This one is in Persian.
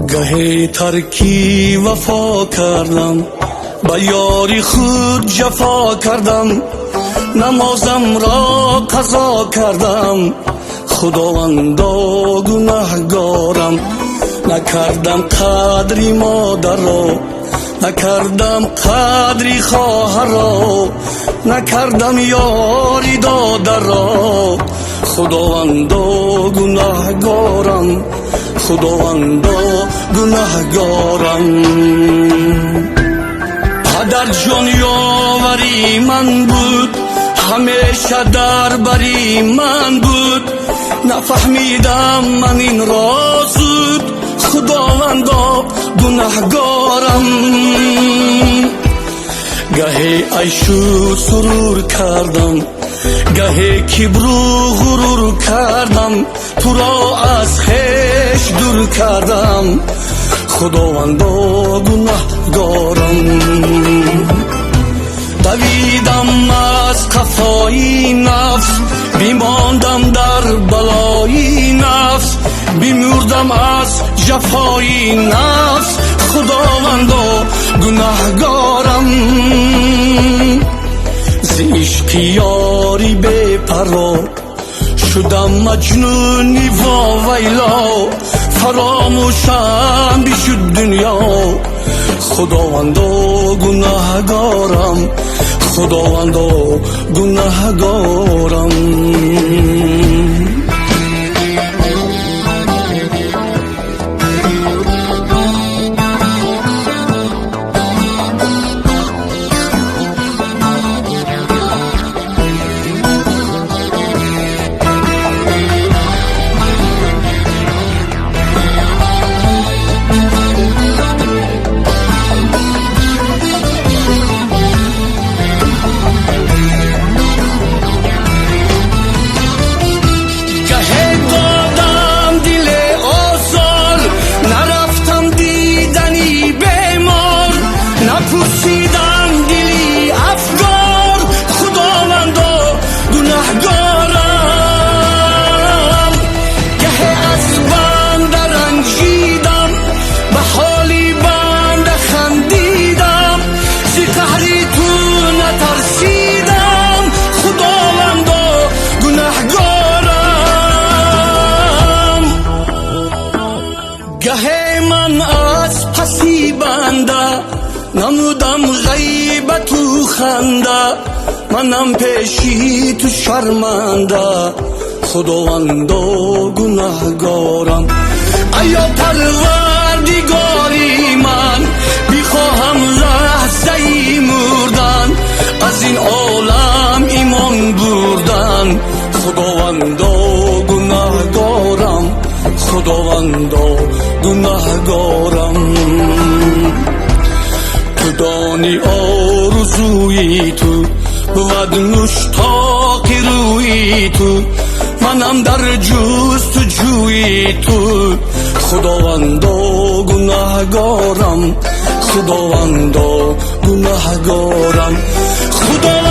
گهی ترکی وفا کردم، با یاری خود جفا کردم، نمازم را قضا کردم، خداوندا گناهگارم. نکردم قدری مادر را، نکردم قدری خواهر را، نکردم یاری دادر را، خداوندا گناهگارم، خداوندا گناهگارم. پدر جان یاوری من بود، همیشه در بری من بود، نفهمیدم من این را زود، خداوندا گناهگارم. گهی عیش و سرور کردم، گهی کبر و غرور کردم، تو را از خویش دور کردم، خداوندا گناهگارم. دویدم از قفای نفس، بیماندم در بلای نفس، بیمردم از جفای نفس، خداوندا گناهگارم. ز عشق یاری بی پروا شدم مجنونی و ویلا، فراموشم بشد دنیا، خداوندا گناهگارم، خداوندا گناهگارم. گه من از پسی بنده نمودم غیبت و خنده، منم پیشی تو شرمنده، خداوندا گناهگارم. ایا پروردگاری من، بیخواهم لحظه مردن، از این عالم ایمان بردن، خداوندا گناهگارم، خداوندا گناهگارم. تو دانی آرزوی تو بود مشتاق روی تو، منم در جستجوی تو، خداوندا گناهگارم، خداوندا گناهگارم، خدا